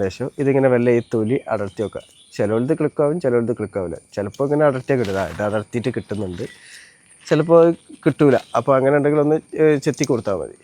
ശേഷം ഇതിങ്ങനെ വല്ല ഈ തൊലി അടർത്തി വെക്കുക. ചിലവത് ക്ലിക്കാവും, ചിലവത് ക്ലിക്കാവില്ല. ചിലപ്പോൾ ഇങ്ങനെ അടർത്തിയാൽ കിട്ടുക, ഇത് അടർത്തിയിട്ട് കിട്ടുന്നുണ്ട്, ചിലപ്പോൾ കിട്ടൂല. അപ്പോൾ അങ്ങനെ ഉണ്ടെങ്കിൽ ഒന്ന് ചെത്തി കൊടുത്താൽ മതി.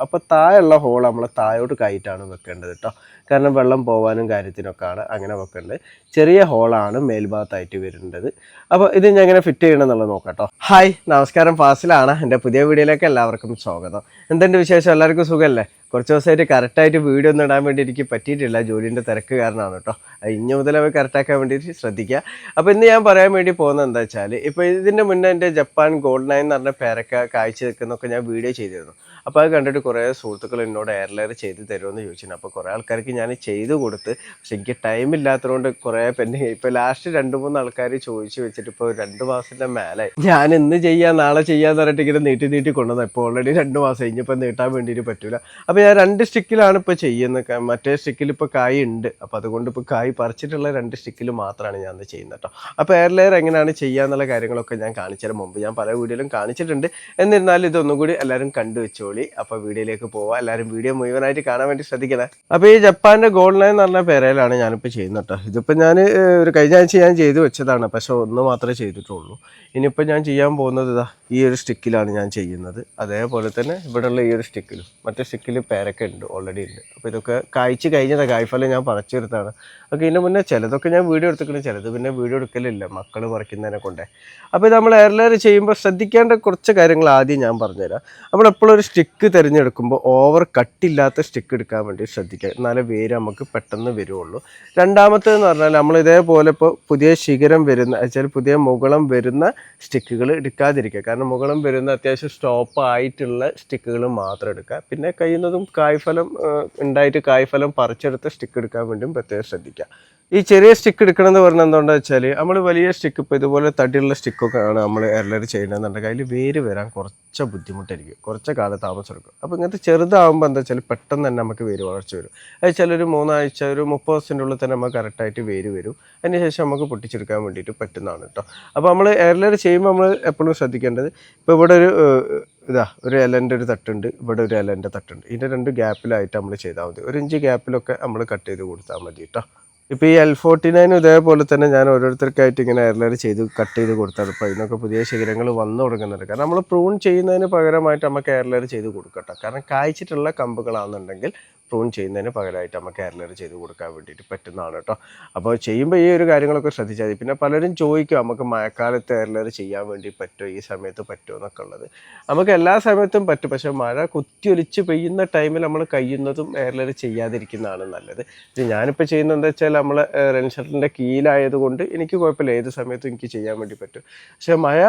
അപ്പോൾ താഴെയുള്ള ഹോൾ നമ്മൾ താഴോട്ട് കയറ്റാണ് വെക്കേണ്ടത് കേട്ടോ. കാരണം വെള്ളം പോകാനും കാര്യത്തിനൊക്കെയാണ് അങ്ങനെ വെക്കേണ്ടത്. ചെറിയ ഹോളാണ് മേൽഭാഗത്തായിട്ട് വരുന്നത്. അപ്പോൾ ഇത് ഞാൻ എങ്ങനെ ഫിറ്റ് ചെയ്യണം എന്നുള്ളത് നോക്കാം കേട്ടോ. ഹായ്, നമസ്കാരം, ഫാസിലാണ്. എൻ്റെ പുതിയ വീഡിയോയിലേക്ക് എല്ലാവർക്കും സ്വാഗതം. എന്തെൻ്റെ വിശേഷം? എല്ലാവർക്കും സുഖമല്ലേ? കുറച്ച് ദിവസമായിട്ട് കറക്റ്റായിട്ട് വീഡിയോ ഒന്നും ഇടാൻ വേണ്ടി എനിക്ക് പറ്റിയിട്ടില്ല, ജോലിൻ്റെ തിരക്ക് കാരണമാണ് കേട്ടോ. ഇനി മുതൽ അവ കറക്റ്റാക്കാൻ വേണ്ടിയിട്ട് ശ്രദ്ധിക്കുക. അപ്പോൾ ഇന്ന് ഞാൻ പറയാൻ വേണ്ടി പോകുന്നത് എന്താ വെച്ചാൽ, ഇപ്പോൾ ഇതിൻ്റെ മുന്നേ എൻ്റെ ജപ്പാൻ ഗോൾഡ് 9 എന്ന് പറഞ്ഞ പേരക്ക കാഴ്ച വെക്കുന്നൊക്കെ ഞാൻ വീഡിയോ ചെയ്തിരുന്നു. അപ്പോൾ അത് കണ്ടിട്ട് കുറേ സുഹൃത്തുക്കൾ എന്നോട് എയർ ലെയർ ചെയ്ത് തരുമെന്ന് ചോദിച്ചിരുന്നു. അപ്പോൾ കുറേ ആൾക്കാർക്ക് ഞാൻ ചെയ്ത് കൊടുത്ത്, പക്ഷെ എനിക്ക് ടൈം ഇല്ലാത്തതുകൊണ്ട് കുറേ പെൻഡിങ്. ഇപ്പോൾ ലാസ്റ്റ് 2-3 ആൾക്കാർ ചോദിച്ചു വെച്ചിട്ട് ഇപ്പോൾ 2 മാസത്തിൻ്റെ മേലെ ഞാൻ ഇന്ന് ചെയ്യാം നാളെ ചെയ്യാന്ന് പറഞ്ഞിട്ട് ഇങ്ങനെ നീട്ടി കൊണ്ടുവന്നത്. ഇപ്പോൾ ഓൾറെഡി 2 മാസം ഇനിയിപ്പോൾ നീട്ടാൻ വേണ്ടിയിട്ട് പറ്റില്ല. അപ്പോൾ ഞാൻ 2 സ്റ്റിക്കിലാണ് ഇപ്പോൾ ചെയ്യുന്നത്. മറ്റേ സ്റ്റിക്കിൽ ഇപ്പോൾ കായ് ഉണ്ട്. അപ്പോൾ അതുകൊണ്ട് ഇപ്പോൾ കായ് പറിച്ചിട്ടുള്ള 2 സ്റ്റിക്കിൽ മാത്രമാണ് ഞാൻ അത് ചെയ്യുന്നത് കേട്ടോ. അപ്പോൾ എയർ ലെയർ എങ്ങനെയാണ് ചെയ്യുക എന്നുള്ള കാര്യങ്ങളൊക്കെ ഞാൻ കാണിച്ചതിന് മുമ്പ് ഞാൻ പല വീഡിയോയിലും കാണിച്ചിട്ടുണ്ട്. എന്നിരുന്നാലും ഇതൊന്നും കൂടി എല്ലാവരും കണ്ടുവെച്ചോളി. അപ്പോൾ വീഡിയോയിലേക്ക് പോവാം. എല്ലാവരും വീഡിയോ മുഴുവനായിട്ട് കാണാൻ വേണ്ടി ശ്രദ്ധിക്കണേ. അപ്പോൾ ഈ ജപ്പാൻ്റെ ഗോൾഡ് 9 എന്ന് പറഞ്ഞ പേരയിലാണ് ഞാനിപ്പോൾ ചെയ്യുന്നത് കേട്ടോ. ഇതിപ്പോൾ ഞാൻ ഒരു കഴിഞ്ഞ ആഴ്ച ഞാൻ ചെയ്ത് വെച്ചതാണ്, പക്ഷേ ഒന്ന് മാത്രമേ ചെയ്തിട്ടുള്ളൂ. ഇനിയിപ്പോൾ ഞാൻ ചെയ്യാൻ പോകുന്നത് ഇതാ ഈ ഒരു സ്റ്റിക്കിലാണ് ഞാൻ ചെയ്യുന്നത്. അതേപോലെ തന്നെ ഇവിടെയുള്ള ഈ ഒരു സ്റ്റിക്കിലും, മറ്റേ സ്റ്റിക്കിൽ പേരൊക്കെ ഉണ്ട്, ഓൾറെഡി ഉണ്ട്. അപ്പോൾ ഇതൊക്കെ കായ്ച്ച് കഴിഞ്ഞതാണ്, കായ്ഫലം ഞാൻ പറിച്ചെടുത്താണ്. ഒക്കെ ഇതിൻ്റെ മുന്നേ ചിലതൊക്കെ ഞാൻ വീഡിയോ എടുത്തിട്ടുണ്ട്, ചിലത് പിന്നെ വീഡിയോ എടുക്കലില്ല, മക്കൾ പറിക്കുന്നതിനെ കൊണ്ടേ. അപ്പോൾ ഇത് നമ്മൾ എയർ ലെയർ ചെയ്യുമ്പോൾ ശ്രദ്ധിക്കേണ്ട കുറച്ച് കാര്യങ്ങൾ ആദ്യം ഞാൻ പറഞ്ഞുതരാം. നമ്മളെപ്പോഴും ഒരു സ്റ്റിക്ക് തിരഞ്ഞെടുക്കുമ്പോൾ ഓവർ കട്ടില്ലാത്ത സ്റ്റിക്ക് എടുക്കാൻ വേണ്ടി ശ്രദ്ധിക്കുക, എന്നാലേ വേര് നമുക്ക് പെട്ടെന്ന് വരുള്ളൂ. രണ്ടാമത്തേന്ന് പറഞ്ഞാൽ നമ്മൾ ഇതേപോലെ ഇപ്പോൾ പുതിയ ശിഖരം വരുന്ന വെച്ചാൽ പുതിയ മുകളം വരുന്ന സ്റ്റിക്കുകൾ എടുക്കാതിരിക്കുക. കാരണം മുകളം വരുന്ന അത്യാവശ്യം സ്റ്റോപ്പ് ആയിട്ടുള്ള സ്റ്റിക്കുകൾ മാത്രം എടുക്കുക. പിന്നെ കഴിയുന്നതും കായ്ഫലം ഉണ്ടായിട്ട് കായ്ഫലം പറിച്ചെടുത്ത സ്റ്റിക്ക് എടുക്കാൻ വേണ്ടിയും പ്രത്യേകം ശ്രദ്ധിക്കുക. ഈ ചെറിയ സ്റ്റിക്ക് എടുക്കണമെന്ന് പറഞ്ഞാൽ എന്താണെന്ന് വെച്ചാൽ, നമ്മൾ വലിയ സ്റ്റിക്ക് ഇപ്പോൾ ഇതുപോലെ തടിയുള്ള സ്റ്റിക്കൊക്കെ ആണ് നമ്മൾ എയർ ലെയർ ചെയ്യണമെന്നുണ്ടെങ്കിൽ അതിൽ വേര് വരാൻ കുറച്ച് ബുദ്ധിമുട്ടായിരിക്കും, കുറച്ച് കാലം താമസം എടുക്കും. അപ്പോൾ ഇങ്ങനത്തെ ചെറുതാകുമ്പോൾ എന്താ വെച്ചാൽ പെട്ടെന്ന് തന്നെ നമുക്ക് വേര് വളർച്ച വരും. അത് വെച്ചാൽ ഒരു 3 ആഴ്ച ഒരു 30 ദിവസത്തിൻ്റെ ഉള്ളിൽ തന്നെ നമുക്ക് കറക്റ്റായിട്ട് വേര് വരും. അതിന് ശേഷം നമുക്ക് പൊട്ടിച്ചെടുക്കാൻ വേണ്ടിയിട്ട് പറ്റുന്നതാണ് കേട്ടോ. അപ്പോൾ നമ്മൾ എയർ ലെയർ ചെയ്യുമ്പോൾ നമ്മൾ എപ്പോഴും ശ്രദ്ധിക്കേണ്ടത്, ഇപ്പോൾ ഇവിടെ ഒരു ഇലൻ്റെ ഒരു തട്ടുണ്ട്, ഇവിടെ ഒരു ഇലൻ്റെ തട്ടുണ്ട്. ഇതിൻ്റെ 2 ഗ്യാപ്പിലായിട്ട് നമ്മൾ ചെയ്താൽ മതി. 1 ഇഞ്ച് ഗ്യാപ്പിലൊക്കെ നമ്മൾ കട്ട് ചെയ്ത് കൊടുത്താൽ മതി കേട്ടോ. ഇപ്പോൾ ഈ L49 ഇതേപോലെ തന്നെ ഞാൻ ഓരോരുത്തർക്കായിട്ട് ഇങ്ങനെ എയർ ലെയർ ചെയ്ത് കട്ട് ചെയ്ത് കൊടുത്താണ്. ഇപ്പോൾ ഇതിനൊക്കെ പുതിയ ശിഖരങ്ങൾ വന്നു തുടങ്ങുന്നുണ്ട്. കാരണം നമ്മൾ പ്രൂൺ ചെയ്യുന്നതിന് പകരമായിട്ട് നമുക്ക് എയർ ലെയർ ചെയ്ത് കൊടുക്കട്ടെ. കാരണം കായ്ച്ചിട്ടുള്ള കമ്പുകളാണെന്നുണ്ടെങ്കിൽ പ്രൂൺ ചെയ്യുന്നതിന് പകരമായിട്ട് നമുക്ക് എയർ ലെയർ ചെയ്ത് കൊടുക്കാൻ വേണ്ടിയിട്ട് പറ്റുന്നതാണ് കേട്ടോ. അപ്പോൾ ചെയ്യുമ്പോൾ ഈ ഒരു കാര്യങ്ങളൊക്കെ ശ്രദ്ധിച്ചാൽ മതി. പിന്നെ പലരും ചോദിക്കും നമുക്ക് മഴക്കാലത്ത് എയർ ലെയർ ചെയ്യാൻ വേണ്ടി പറ്റുമോ, ഈ സമയത്ത് പറ്റുമോ എന്നൊക്കെ ഉള്ളത്. നമുക്ക് എല്ലാ സമയത്തും പറ്റും, പക്ഷേ മഴ കുത്തിയൊലിച്ച് പെയ്യുന്ന ടൈമിൽ നമ്മൾ കഴിയുന്നതും എയർ ലെയർ ചെയ്യാതിരിക്കുന്നതാണ് നല്ലത്. ഞാനിപ്പോൾ ചെയ്യുന്നത് എന്താ വെച്ചാൽ നമ്മൾ റെൻഷർട്ടിൻ്റെ കീഴിലായതുകൊണ്ട് എനിക്ക് കുഴപ്പമില്ല, ഏത് സമയത്തും എനിക്ക് ചെയ്യാൻ വേണ്ടി പറ്റും. പക്ഷേ മഴ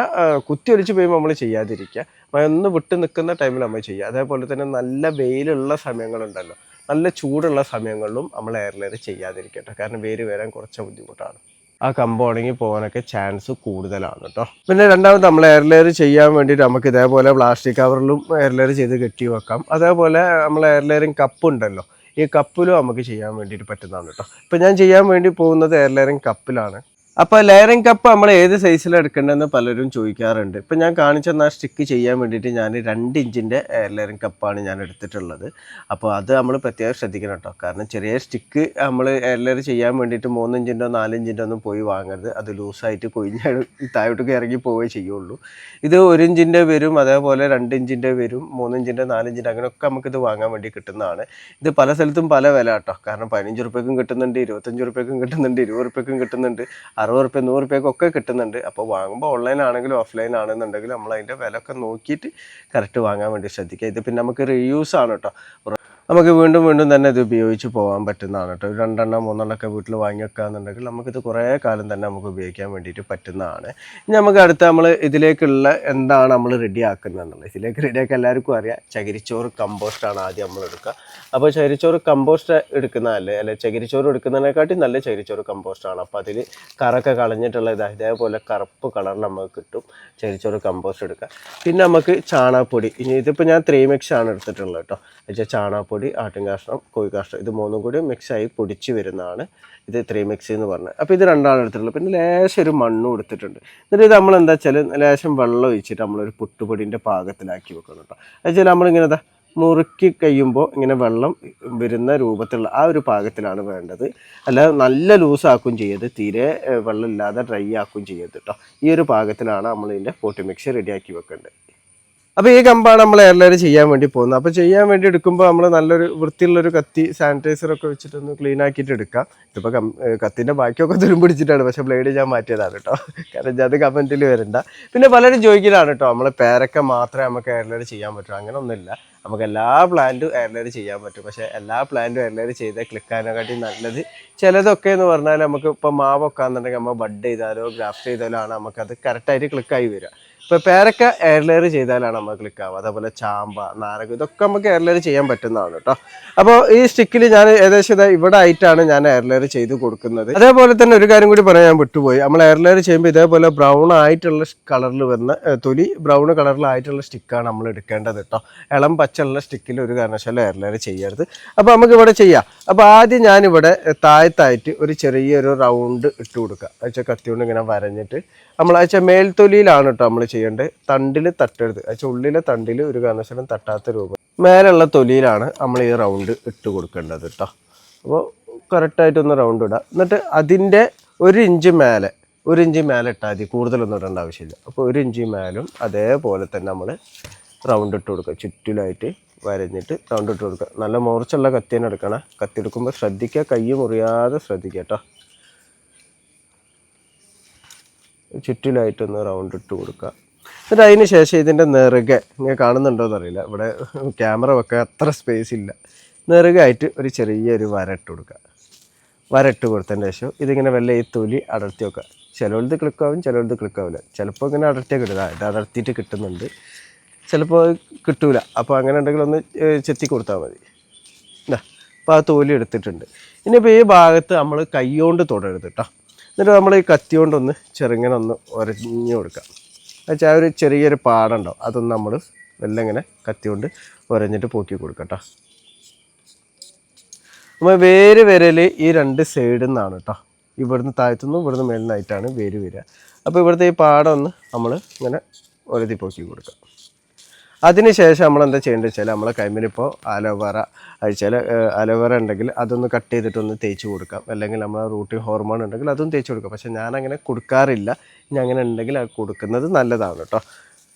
കുത്തിയൊലിച്ച് പെയ്യുമ്പോൾ നമ്മൾ ചെയ്യാതിരിക്കുക. മഴ ഒന്ന് വിട്ട് നിൽക്കുന്ന ടൈമിൽ നമ്മൾ ചെയ്യുക. അതേപോലെ തന്നെ നല്ല വെയിലുള്ള സമയങ്ങളുണ്ടല്ലോ, നല്ല ചൂടുള്ള സമയങ്ങളിലും നമ്മൾ എയർ ലെയർ ചെയ്യാതിരിക്കട്ടെ. കാരണം വേര് വരാൻ കുറച്ച് ബുദ്ധിമുട്ടാണ്, ആ കമ്പ് ഉണങ്ങി പോകാനൊക്കെ ചാൻസ് കൂടുതലാണ് കേട്ടോ. പിന്നെ രണ്ടാമത് നമ്മൾ എയർ ലെയർ ചെയ്യാൻ വേണ്ടിയിട്ട് നമുക്ക് ഇതേപോലെ പ്ലാസ്റ്റിക് കവറിലും എയർ ലെയർ ചെയ്ത് കെട്ടി വെക്കാം. അതേപോലെ നമ്മൾ എയർ ലെയറിങ് കപ്പ് ഉണ്ടല്ലോ, ഈ കപ്പിലും നമുക്ക് ചെയ്യാൻ വേണ്ടിയിട്ട് പറ്റുന്നതാണ് കേട്ടോ. ഇപ്പം ഞാൻ ചെയ്യാൻ വേണ്ടി പോകുന്നത് എയർ ലെയറിങ് കപ്പിലാണ്. അപ്പോൾ ലെയറിങ് കപ്പ് നമ്മൾ ഏത് സൈസിലാണ് എടുക്കേണ്ടതെന്ന് പലരും ചോദിക്കാറുണ്ട്. ഇപ്പം ഞാൻ കാണിച്ചെന്നാൽ സ്റ്റിക്ക് ചെയ്യാൻ വേണ്ടിയിട്ട് ഞാൻ 2 ഇഞ്ചിൻ്റെ എയർ ലെയറിങ് കപ്പാണ് ഞാൻ എടുത്തിട്ടുള്ളത്. അപ്പോൾ അത് നമ്മൾ പ്രത്യേകം ശ്രദ്ധിക്കണം കേട്ടോ. കാരണം ചെറിയ സ്റ്റിക്ക് നമ്മൾ എയർ ലെയർ ചെയ്യാൻ വേണ്ടിയിട്ട് 3 ഇഞ്ചിൻ്റെയോ 4 ഇഞ്ചിൻ്റെ ഒന്നും പോയി വാങ്ങരുത്. അത് ലൂസായിട്ട് കൊഴിഞ്ഞ് താഴോട്ടൊക്കെ ഇറങ്ങി പോവുകയേ ചെയ്യുള്ളൂ. ഇത് 1 ഇഞ്ചിൻ്റെ വരും, അതേപോലെ 2 ഇഞ്ചിൻ്റെ വരും, 3 ഇഞ്ചിൻ്റെ 4 ഇഞ്ചിൻ്റെ അങ്ങനെയൊക്കെ നമുക്കിത് വാങ്ങാൻ വേണ്ടി കിട്ടുന്നതാണ്. ഇത് പല സ്ഥലത്തും പല വില കേട്ടോ. കാരണം 15 റുപ്യക്കും കിട്ടുന്നുണ്ട്, 25 റുപ്യക്കും കിട്ടുന്നുണ്ട്, 20 റുപ്യക്കും കിട്ടുന്നുണ്ട്, 60 റുപ്യ 100 റുപ്യക്കൊക്കെ കിട്ടുന്നുണ്ട്. അപ്പോൾ വാങ്ങുമ്പോൾ ഓൺലൈൻ ആണെങ്കിലും ഓഫ്ലൈൻ ആണെന്നുണ്ടെങ്കിലും നമ്മൾ അതിൻ്റെ വില ഒക്കെ നോക്കിയിട്ട് കറക്റ്റ് വാങ്ങാൻ വേണ്ടി ശ്രദ്ധിക്കുക. ഇത് പിന്നെ നമുക്ക് റീയൂസ് ആണ് കേട്ടോ. നമുക്ക് വീണ്ടും വീണ്ടും തന്നെ ഇത് ഉപയോഗിച്ച് പോകാൻ പറ്റുന്നതാണ് കേട്ടോ. 2 എണ്ണം 3 എണ്ണമൊക്കെ വീട്ടിൽ വാങ്ങി വെക്കുകയെന്നുണ്ടെങ്കിൽ നമുക്കിത് കുറേ കാലം തന്നെ നമുക്ക് ഉപയോഗിക്കാൻ വേണ്ടിയിട്ട് പറ്റുന്നതാണ്. ഇനി നമുക്ക് അടുത്ത നമ്മൾ ഇതിലേക്കുള്ള എന്താണ് നമ്മൾ റെഡി ആക്കുന്നതെന്നുള്ളത്, ഇതിലേക്ക് റെഡിയാക്കാൻ എല്ലാവർക്കും അറിയാം. ചകിരിച്ചോറ് കമ്പോസ്റ്റാണ് ആദ്യം നമ്മൾ എടുക്കുക. അപ്പോൾ ചകിരിച്ചോറ് കമ്പോസ്റ്റ് എടുക്കുന്നതല്ലേ, അല്ലെ ചകിരിച്ചോറ് എടുക്കുന്നതിനെക്കാട്ടി നല്ല ചകിരിച്ചോറ് കമ്പോസ്റ്റാണ്. അപ്പോൾ അതിൽ കറൊക്കെ കളഞ്ഞിട്ടുള്ള ഇതേപോലെ കറുപ്പ് കളറിൽ നമുക്ക് കിട്ടും ചകിരിച്ചോറ് കമ്പോസ്റ്റ് എടുക്കുക. പിന്നെ നമുക്ക് ചാണകപ്പൊടി, ഇനി ഇതിപ്പോൾ ഞാൻ 3 മിക്സ് ആണ് എടുത്തിട്ടുള്ളത് കേട്ടോ. വെച്ചാൽ ചാണകപ്പൊടി, ആട്ടിൻ കാഷ്ടം, കോഴി കാഷ്ടം, ഇത് 3 കൂടി മിക്സായി പൊടിച്ച് വരുന്നതാണ് ഇത് 3 മിക്സ് എന്ന് പറഞ്ഞത്. അപ്പോൾ ഇത് 2 എടുത്തിട്ടുള്ളത്. പിന്നെ ലേശം ഒരു മണ്ണും എടുത്തിട്ടുണ്ട്. എന്നിട്ട് ഇത് നമ്മൾ എന്താ വെച്ചാൽ ലേശം വെള്ളം ഒഴിച്ചിട്ട് നമ്മളൊരു പുട്ടുപൊടിൻ്റെ പാകത്തിലാക്കി വെക്കണം കേട്ടോ. വെച്ചാൽ നമ്മളിങ്ങനെ മുറുക്കി കഴിയുമ്പോൾ ഇങ്ങനെ വെള്ളം വരുന്ന രൂപത്തിലുള്ള ആ ഒരു പാകത്തിലാണ് വേണ്ടത്. അല്ലാതെ നല്ല ലൂസാക്കുകയും ചെയ്യരുത്, തീരെ വെള്ളം ഇല്ലാതെ ഡ്രൈ ആക്കുകയും ചെയ്യരുത് കേട്ടോ. ഈ ഒരു പാകത്തിലാണ് നമ്മളിതിൻ്റെ പോട്ടി മിക്സ് റെഡിയാക്കി വെക്കേണ്ടത്. അപ്പോൾ ഈ കമ്പാണ് നമ്മൾ എയർലൈർ ചെയ്യാൻ വേണ്ടി പോകുന്നത്. അപ്പോൾ ചെയ്യാൻ വേണ്ടി എടുക്കുമ്പോൾ നമ്മൾ നല്ലൊരു വൃത്തിയുള്ളൊരു കത്തി സാനിറ്റൈസറൊക്കെ വെച്ചിട്ടൊന്ന് ക്ലീൻ ആക്കിയിട്ട് എടുക്കാം. ഇതിപ്പോൾ കത്തിൻ്റെ ബാക്കിയൊക്കെ തുരുമ്പിടിച്ചിട്ടാണ്, പക്ഷേ ബ്ലേഡ് ഞാൻ മാറ്റിയതാണ് കേട്ടോ. കാരണം അത് കമൻറ്റിൽ വരണ്ട. പിന്നെ പലരും ചോദിക്കലാണ് കേട്ടോ, നമ്മൾ പേരക്ക മാത്രമേ നമുക്ക് എയർലൈർ ചെയ്യാൻ പറ്റൂ. അങ്ങനെ ഒന്നുമില്ല, നമുക്ക് എല്ലാ പ്ലാന്റും എയർലൈർ ചെയ്യാൻ പറ്റും. പക്ഷേ എല്ലാ പ്ലാന്റും എയർലൈർ ചെയ്താൽ ക്ലിക്കാനെക്കാട്ടി നല്ലത് ചിലതൊക്കെ എന്ന് പറഞ്ഞാൽ നമുക്ക് ഇപ്പോൾ മാവൊക്കെ ആണെന്നുണ്ടെങ്കിൽ നമ്മൾ ബഡ് ചെയ്താലോ ഗ്രാഫ്റ്റ് ചെയ്താലോ ആണ് നമുക്കത് കറക്റ്റായിട്ട് ക്ലിക്കായി വരിക. ഇപ്പോൾ പേരക്ക എയർലെയർ ചെയ്താലാണ് നമ്മൾ ക്ലിക്ക് ആവുക. അതേപോലെ ചാമ്പ, നാരക, ഇതൊക്കെ നമുക്ക് എയർലെയർ ചെയ്യാൻ പറ്റുന്നതാണ് കേട്ടോ. അപ്പോൾ ഈ സ്റ്റിക്കിൽ ഞാൻ ഏകദേശം ഇവിടെ ആയിട്ടാണ് ഞാൻ എയർലെയർ ചെയ്ത് കൊടുക്കുന്നത്. അതേപോലെ തന്നെ ഒരു കാര്യം കൂടി പറയാൻ ഞാൻ വിട്ടുപോയി. നമ്മൾ എയർലെയർ ചെയ്യുമ്പോൾ ഇതേപോലെ ബ്രൗൺ ആയിട്ടുള്ള കളറിൽ വരുന്ന തൊലി ബ്രൗൺ കളറിലായിട്ടുള്ള സ്റ്റിക്കാണ് നമ്മൾ എടുക്കേണ്ടത് കേട്ടോ. ഇളം പച്ചുള്ള സ്റ്റിക്കിൽ ഒരു കാരണവശാലും എയർലെയർ ചെയ്യരുത്. അപ്പോൾ നമുക്ക് ഇവിടെ ചെയ്യാം. അപ്പോൾ ആദ്യം ഞാനിവിടെ താഴത്തായിട്ട് ഒരു ചെറിയൊരു റൗണ്ട് ഇട്ട് കൊടുക്കുക. വെച്ചാൽ കത്തി കൊണ്ട് ഇങ്ങനെ വരഞ്ഞിട്ട് നമ്മൾ മേൽത്തൊലിയിലാണ് കേട്ടോ നമ്മൾ ചെയ്യേണ്ടത്. തണ്ടിൽ തട്ടരുത്. ഉള്ളിലെ തണ്ടിൽ ഒരു കാരണവശാലും തട്ടാത്ത രൂപം മേലുള്ള തൊലിയിലാണ് നമ്മൾ ഈ റൗണ്ട് ഇട്ട് കൊടുക്കേണ്ടത് കേട്ടോ. അപ്പോൾ കറക്റ്റായിട്ടൊന്ന് റൗണ്ട് ഇടുക. എന്നിട്ട് അതിൻ്റെ 1 ഇഞ്ച് മേലെ ഇട്ടാൽ മതി, കൂടുതലൊന്നും ഇടേണ്ട ആവശ്യമില്ല. അപ്പോൾ 1 ഇഞ്ച് മേലും അതേപോലെ തന്നെ നമ്മൾ റൗണ്ട് ഇട്ട് കൊടുക്കുക. ചുറ്റിലായിട്ട് വരഞ്ഞിട്ട് റൗണ്ട് ഇട്ട് കൊടുക്കുക. നല്ല മൂർച്ചുള്ള കത്തി തന്നെ എടുക്കണം. കത്തി എടുക്കുമ്പോൾ ശ്രദ്ധിക്കുക, കൈ മുറിയാതെ ശ്രദ്ധിക്കുക കേട്ടോ. ചുറ്റിലായിട്ടൊന്ന് റൗണ്ട് ഇട്ട് കൊടുക്കുക. എന്നിട്ട് അതിന് ശേഷം ഇതിൻ്റെ നെറുകെ ഇങ്ങനെ കാണുന്നുണ്ടോയെന്ന് അറിയില്ല, ഇവിടെ ക്യാമറ വെക്കാൻ അത്ര സ്പേസ് ഇല്ല. നെറുകായിട്ട് ഒരു ചെറിയൊരു വര ഇട്ട് കൊടുക്കുക. വര ഇട്ട് കൊടുത്തതിന് ശേഷം ഇതിങ്ങനെ വല്ല ഈ തൊലി അടർത്തി വെക്കുക. ചിലവത് ക്ലിക്കാവും, ചിലവത് ക്ലിക്കാവില്ല. ചിലപ്പോൾ ഇങ്ങനെ അടർത്തിയാൽ കിട്ടുക, ഇത് അടർത്തിയിട്ട് കിട്ടുന്നുണ്ട്, ചിലപ്പോൾ കിട്ടൂല. അപ്പോൾ അങ്ങനെ ഉണ്ടെങ്കിൽ ഒന്ന് ചെത്തി കൊടുത്താൽ മതി. എന്താ അപ്പോൾ ആ തൊലി എടുത്തിട്ടുണ്ട്. ഇനിയിപ്പോൾ ഈ ഭാഗത്ത് നമ്മൾ കൈ കൊണ്ട് തൊടരുത് കേട്ടോ. എന്നിട്ട് നമ്മൾ ഈ കത്തി കൊണ്ടൊന്ന് ചെറുങ്ങനെ ഒന്ന് ഉരഞ്ഞു കൊടുക്കാം. എന്നുവെച്ചാൽ ഒരു ചെറിയൊരു പാടുണ്ടാവും, അതൊന്ന് നമ്മൾ എല്ലാം ഇങ്ങനെ കത്തി കൊണ്ട് ഉരഞ്ഞിട്ട് പോക്കി കൊടുക്കാം കേട്ടോ. നമ്മൾ വേര് വരൽ ഈ 2 സൈഡിൽ നിന്നാണ് കേട്ടോ. ഇവിടുന്ന് താഴത്തുനിന്നും ഇവിടുന്ന് മേലിൽ നിന്നായിട്ടാണ് വേര് വരിക. അപ്പോൾ ഇവിടുത്തെ ഈ പാടമൊന്ന് നമ്മൾ ഇങ്ങനെ ഉരതി പോക്കി കൊടുക്കാം. അതിനുശേഷം നമ്മൾ എന്താ ചെയ്യേണ്ടത് വെച്ചാൽ നമ്മളെ കൈമിലിപ്പോൾ അലോവേറ അയച്ചാൽ അലോവേറ ഉണ്ടെങ്കിൽ അതൊന്ന് കട്ട് ചെയ്തിട്ടൊന്ന് തേച്ച് കൊടുക്കാം. അല്ലെങ്കിൽ നമ്മൾ റൂട്ടിൻ ഹോർമോൺ ഉണ്ടെങ്കിൽ അതും തേച്ച് കൊടുക്കാം. പക്ഷേ ഞാനങ്ങനെ കൊടുക്കാറില്ല. ഇനി അങ്ങനെ ഉണ്ടെങ്കിൽ അത് കൊടുക്കുന്നത് നല്ലതാണ് കേട്ടോ.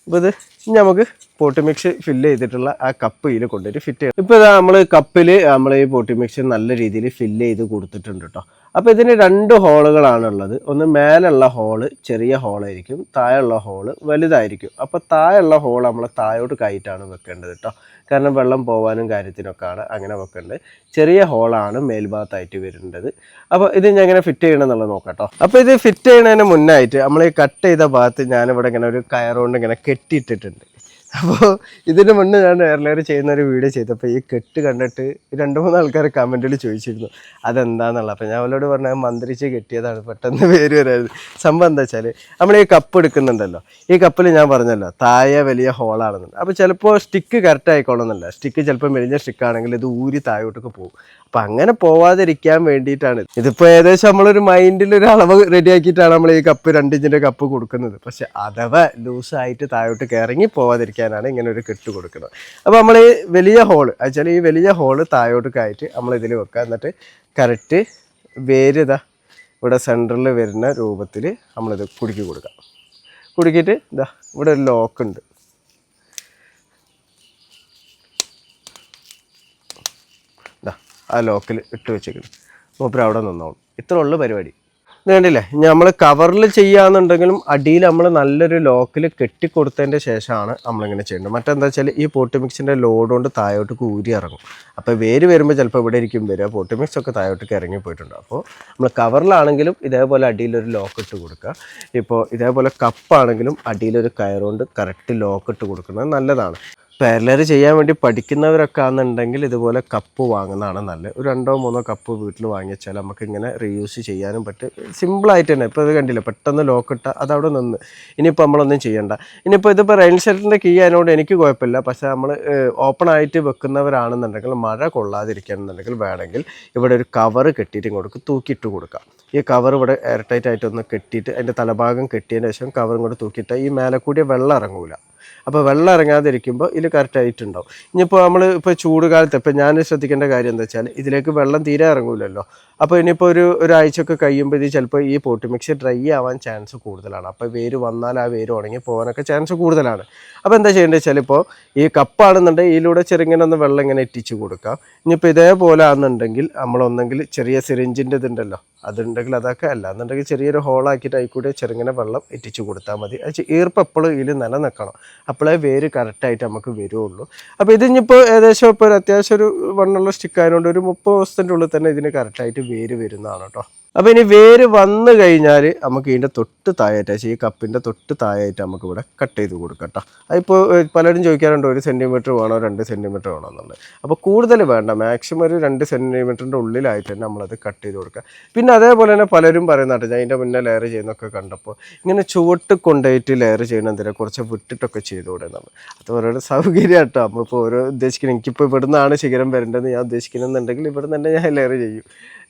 അപ്പോൾ ഇത് നമുക്ക് പോട്ടി മിക്സ് ഫില്ല് ചെയ്തിട്ടുള്ള ആ കപ്പ് ഇതിൽ കൊണ്ടുപോയിട്ട് ഫിറ്റ് ചെയ്യണം. ഇപ്പോൾ ഇതാ നമ്മൾ കപ്പിൽ നമ്മൾ ഈ പോട്ടി മിക്സ് നല്ല രീതിയിൽ ഫില്ല് ചെയ്ത് കൊടുത്തിട്ടുണ്ട് കേട്ടോ. അപ്പോൾ ഇതിന് 2 ഹോളുകളാണുള്ളത്. ഒന്ന് മേലുള്ള ഹോള് ചെറിയ ഹോളായിരിക്കും, താഴെയുള്ള ഹോള് വലുതായിരിക്കും. അപ്പോൾ താഴെയുള്ള ഹോൾ നമ്മൾ താഴോട്ട് കയറ്റാണ് വെക്കേണ്ടത് കേട്ടോ. കാരണം വെള്ളം പോകാനും കാര്യത്തിനൊക്കെയാണ് അങ്ങനെ വെക്കേണ്ടത്. ചെറിയ ഹോളാണ് മേൽഭാഗത്തായിട്ട് വരേണ്ടത്. അപ്പോൾ ഇത് ഞാൻ ഇങ്ങനെ ഫിറ്റ് ചെയ്യണമെന്നുള്ളത് നോക്കാം കേട്ടോ. അപ്പോൾ ഇത് ഫിറ്റ് ചെയ്യുന്നതിന് മുന്നായിട്ട് നമ്മൾ ഈ കട്ട് ചെയ്ത ഭാഗത്ത് ഞാനിവിടെ ഇങ്ങനെ ഒരു കയറുകൊണ്ട് ഇങ്ങനെ കെട്ടിയിട്ടിട്ടുണ്ട്. അപ്പോൾ ഇതിന് മുന്നേ ഞാൻ എയർലൈർ ചെയ്യുന്ന ഒരു വീഡിയോ ചെയ്തപ്പോൾ ഈ കെട്ട് കണ്ടിട്ട് 2-3 ആൾക്കാർ കമൻറ്റിൽ ചോദിച്ചിരുന്നു അതെന്താണെന്നുള്ളത്. അപ്പോൾ ഞാൻ അവരോട് പറഞ്ഞാൽ മന്ത്രിച്ച് കെട്ടിയതാണ്, പെട്ടെന്ന് പേര് വരായിരുന്നു. സംഭവം എന്താ വെച്ചാൽ നമ്മൾ ഈ കപ്പ് എടുക്കുന്നുണ്ടല്ലോ, ഈ കപ്പിൽ ഞാൻ പറഞ്ഞല്ലോ താഴെ വലിയ ഹോളാണെന്നുണ്ട്. അപ്പോൾ ചിലപ്പോൾ സ്റ്റിക്ക് കറക്റ്റ് ആയിക്കോണമെന്നില്ല. സ്റ്റിക്ക് ചിലപ്പോൾ മെലിഞ്ഞ സ്റ്റിക്കാണെങ്കിൽ ഇത് ഊരി താഴോട്ടൊക്കെ പോകും. അപ്പം അങ്ങനെ പോവാതിരിക്കാൻ വേണ്ടിയിട്ടാണ്. ഇതിപ്പോൾ ഏകദേശം നമ്മളൊരു മൈൻഡിലൊരു അളവ് റെഡിയാക്കിയിട്ടാണ് നമ്മൾ ഈ കപ്പ് 2 ഇഞ്ചിൻ്റെ കപ്പ് കൊടുക്കുന്നത്. പക്ഷെ അഥവാ ലൂസായിട്ട് താഴോട്ട് ഇറങ്ങി പോവാതിരിക്കാനാണ് ഇങ്ങനെ ഒരു കെട്ട് കൊടുക്കുന്നത്. അപ്പോൾ നമ്മൾ ഈ വലിയ ഹോള് വെച്ചാൽ ഈ വലിയ ഹോള് താഴോട്ടൊക്കെയായിട്ട് നമ്മൾ ഇതിൽ വെക്കുക. എന്നിട്ട് കറക്റ്റ് വേര് ഇതാ ഇവിടെ സെൻറ്ററിൽ വരുന്ന രൂപത്തിൽ നമ്മളിത് കുടുക്കി കൊടുക്കാം. കുടുക്കിയിട്ട് ഇതാ ഇവിടെ ഒരു ലോക്കുണ്ട്. ആ ലോക്കിൽ ഇട്ട് വെച്ചേക്കണം. മൂപ്പര് അവിടെ നിന്നോളും. ഇത്ര ഉള്ളു പരിപാടി. ഇത് കണ്ടില്ലേ, നമ്മൾ കവറിൽ ചെയ്യാന്നുണ്ടെങ്കിലും അടിയിൽ നമ്മൾ നല്ലൊരു ലോക്കിൽ കെട്ടിക്കൊടുത്തതിൻ്റെ ശേഷമാണ് നമ്മളിങ്ങനെ ചെയ്യേണ്ടത്. മറ്റെന്താ വെച്ചാൽ ഈ പോട്ടി മിക്സിൻ്റെ ലോഡ് കൊണ്ട് താഴോട്ട് ഊരി ഇറങ്ങും. അപ്പോൾ വേര് വരുമ്പോൾ ചിലപ്പോൾ ഇവിടെ ഇരിക്കും വരിക, പോട്ടി മിക്സ് ഒക്കെ താഴോട്ടേക്ക് ഇറങ്ങി പോയിട്ടുണ്ട്. അപ്പോൾ നമ്മൾ കവറിലാണെങ്കിലും ഇതേപോലെ അടിയിലൊരു ലോക്ക് ഇട്ട് കൊടുക്കുക. ഇപ്പോൾ ഇതേപോലെ കപ്പാണെങ്കിലും അടിയിലൊരു കയറുകൊണ്ട് കറക്റ്റ് ലോക്ക് ഇട്ട് കൊടുക്കുന്നത് നല്ലതാണ്. എയർലൈർ ചെയ്യാൻ വേണ്ടി പഠിക്കുന്നവരൊക്കെ ആണെന്നുണ്ടെങ്കിൽ ഇതുപോലെ കപ്പ് വാങ്ങുന്നതാണ് നല്ലത്. ഒരു 2-3 കപ്പ് വീട്ടിൽ വാങ്ങിച്ചാൽ നമുക്ക് ഇങ്ങനെ റീയൂസ് ചെയ്യാനും പറ്റും. സിമ്പിളായിട്ട് തന്നെ. ഇപ്പോൾ ഇത് കണ്ടില്ല, പെട്ടെന്ന് ലോക്കിട്ട അതവിടെ നിന്ന്. ഇനിയിപ്പോൾ നമ്മളൊന്നും ചെയ്യണ്ട. ഇനിയിപ്പോൾ ഇതിപ്പോൾ റെയിൻ ഷെൽറ്ററിൻ്റെ കീ ആയതുകൊണ്ട് എനിക്ക് കുഴപ്പമില്ല. പക്ഷേ നമ്മൾ ഓപ്പൺ ആയിട്ട് വെക്കുന്നവരാണെന്നുണ്ടെങ്കിൽ മഴ കൊള്ളാതിരിക്കുകയാണെന്നുണ്ടെങ്കിൽ വേണമെങ്കിൽ ഇവിടെ ഒരു കവറ് കെട്ടിയിട്ട് ഇങ്ങോട്ട് തൂക്കിയിട്ട് കൊടുക്കാം. ഈ കവർ ഇവിടെ എയർ ടൈറ്റ് ആയിട്ടൊന്ന് കെട്ടിയിട്ട് അതിൻ്റെ തലഭാഗം കെട്ടിയതിന് ശേഷം കവർ ഇങ്ങോട്ട് തൂക്കിയിട്ട് ഈ മേലെ കൂടിയ വെള്ളം ഇറങ്ങൂല. അപ്പോൾ വെള്ളം ഇറങ്ങാതിരിക്കുമ്പോൾ ഇതിൽ കറക്റ്റായിട്ടുണ്ടാവും. ഇനിയിപ്പോൾ നമ്മൾ ഇപ്പോൾ ചൂട് കാലത്ത് ഇപ്പോൾ ഞാൻ ശ്രദ്ധിക്കേണ്ട കാര്യം എന്താ വെച്ചാൽ ഇതിലേക്ക് വെള്ളം തീരെ ഇറങ്ങൂലല്ലോ. അപ്പോൾ ഇനിയിപ്പോൾ ഒരാഴ്ചയൊക്കെ കഴിയുമ്പോൾ ഇത് ചിലപ്പോൾ ഈ പോട്ടി മിക്സ് ഡ്രൈ ആവാൻ ചാൻസ് കൂടുതലാണ്. അപ്പോൾ വേര് വന്നാൽ ആ വേര് ഉണങ്ങി പോകാനൊക്കെ ചാൻസ് കൂടുതലാണ്. അപ്പോൾ എന്താ ചെയ്യേണ്ടത് വെച്ചാൽ ഇപ്പോൾ ഈ കപ്പാണെന്നുണ്ടെങ്കിൽ ഇതിലൂടെ ചെറുങ്ങനെ ഒന്ന് വെള്ളം ഇങ്ങനെ ഇറ്റിച്ച് കൊടുക്കാം. ഇനിയിപ്പോൾ ഇതേപോലെ ആണെന്നുണ്ടെങ്കിൽ നമ്മളൊന്നെങ്കിൽ ചെറിയ സിറിഞ്ചിൻ്റെ ഇതുണ്ടല്ലോ അതുണ്ടെങ്കിൽ അതൊക്കെ, അല്ല എന്നുണ്ടെങ്കിൽ ചെറിയൊരു ഹോളാക്കിയിട്ട് അതിൽക്കൂടെ ചെറുങ്ങനെ വെള്ളം ഇറ്റിച്ച് കൊടുത്താൽ മതി. അത് ഈർപ്പം എപ്പോഴും ഇതിൽ നിലനിൽക്കണം, അപ്പോഴേ വേര് കറക്റ്റായിട്ട് നമുക്ക് വരുള്ളൂ. അപ്പോൾ ഇതിനിപ്പോൾ ഏകദേശം ഇപ്പോൾ ഒരു അത്യാവശ്യം ഒരു വണ്ണുള്ള സ്റ്റിക്ക് ആയതുകൊണ്ട് ഒരു 30 ദിവസത്തിൻ്റെ ഉള്ളിൽ തന്നെ ഇതിന് കറക്റ്റായിട്ട് വേര് വരുന്നതാണ് കേട്ടോ. അപ്പോൾ ഇനി വേര് വന്നു കഴിഞ്ഞാൽ നമുക്ക് ഇതിൻ്റെ തൊട്ട് താഴായിട്ട് ഈ കപ്പിൻ്റെ തൊട്ട് താഴായിട്ട് നമുക്ക് ഇവിടെ കട്ട് ചെയ്ത് കൊടുക്കാം കേട്ടോ. അതിപ്പോൾ പലരും ചോദിക്കാറുണ്ട് 1 സെൻറ്റിമീറ്റർ വേണോ 2 സെൻറ്റിമീറ്റർ വേണോ എന്നുള്ളത്. അപ്പോൾ കൂടുതൽ വേണ്ട, മാക്സിമം ഒരു 2 സെൻറ്റിമീറ്ററിൻ്റെ ഉള്ളിലായിട്ട് തന്നെ നമ്മളത് കട്ട് ചെയ്ത് കൊടുക്കുക. പിന്നെ അതേപോലെ തന്നെ പലരും പറയുന്നുണ്ട്, ഞാൻ അതിൻ്റെ മുന്നേ ലെയർ ചെയ്യുന്നതൊക്കെ കണ്ടപ്പോൾ ഇങ്ങനെ ചുവട്ട് കൊണ്ടുപോയിട്ട് ലെയർ ചെയ്യണം, എന്തിനാ കുറച്ച് വിട്ടിട്ടൊക്കെ ചെയ്തുകൂടെ എന്നുള്ളത്. അത് ഓരോ സൗകര്യം കേട്ടോ. നമ്മളിപ്പോൾ ഓരോ ഉദ്ദേശിക്കുന്നത്, എനിക്കിപ്പോൾ ഇവിടുന്നാണ് ശിഖരം വരേണ്ടതെന്ന് ഞാൻ ഉദ്ദേശിക്കുന്നുണ്ടെങ്കിൽ ഇവിടെ തന്നെ ഞാൻ ലെയർ ചെയ്യും.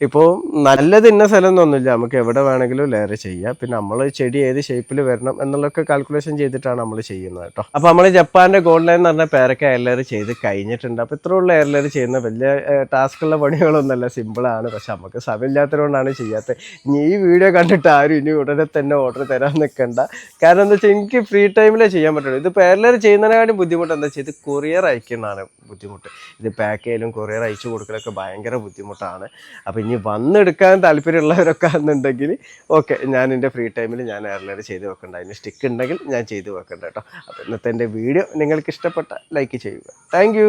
ഇപ്പോൾ നല്ലത് ഇന്ന സ്ഥലം എന്നൊന്നുമില്ല, നമുക്ക് എവിടെ വേണമെങ്കിലും ലെയർ ചെയ്യാം. പിന്നെ നമ്മൾ ചെടി ഏത് ഷേപ്പിൽ വരണം എന്നുള്ളതൊക്കെ കാൽക്കുലേഷൻ ചെയ്തിട്ടാണ് നമ്മൾ ചെയ്യുന്നത് കേട്ടോ. അപ്പോൾ നമ്മൾ ജപ്പാൻ്റെ ഗോൾഡ് ലൈൻ എന്ന് പറഞ്ഞ പേരൊക്കെ എയർ ലെയർ ചെയ്ത് കഴിഞ്ഞിട്ടുണ്ട്. അപ്പോൾ ഇത്രയുള്ള എയർ ലെയർ ചെയ്യുന്ന വലിയ ടാസ്ക്കുള്ള പണികളൊന്നുമല്ല, സിമ്പിളാണ്. പക്ഷെ നമുക്ക് സമയമില്ലാത്തതുകൊണ്ടാണ് ചെയ്യാത്തത്. ഇനി ഈ വീഡിയോ കണ്ടിട്ട് ആരും ഇനി ഉടനെ തന്നെ ഓർഡർ തരാൻ നിൽക്കണ്ട. കാരണം എന്താ വെച്ചാൽ എനിക്ക് ഫ്രീ ടൈമിലേ ചെയ്യാൻ പറ്റുള്ളൂ. ഇതിപ്പോൾ എയർ ലെയർ ചെയ്യുന്നതിനെക്കാളും ബുദ്ധിമുട്ട് എന്താ വെച്ചാൽ ഇത് കൊറിയർ അയക്കുന്നതാണ് ബുദ്ധിമുട്ട്. ഇത് പാക്ക് ചെയ്യലും കൊറിയർ അയച്ചു കൊടുക്കലൊക്കെ ഭയങ്കര ബുദ്ധിമുട്ടാണ്. അപ്പോൾ ഇനി വന്നെടുക്കാൻ താല്പര്യമുള്ളവരൊക്കെ ആണെന്നുണ്ടെങ്കിൽ ഓക്കെ, ഞാൻ എൻ്റെ ഫ്രീ ടൈമിൽ ഞാൻ എയർ ലെയർ ചെയ്ത് വെക്കണ്ട, അതിന് സ്റ്റിക്ക് ഉണ്ടെങ്കിൽ ഞാൻ ചെയ്ത് വെക്കണ്ട കേട്ടോ. അപ്പോൾ ഇന്നത്തെ എൻ്റെ വീഡിയോ നിങ്ങൾക്ക് ഇഷ്ടപ്പെട്ട ലൈക്ക് ചെയ്യുക. താങ്ക്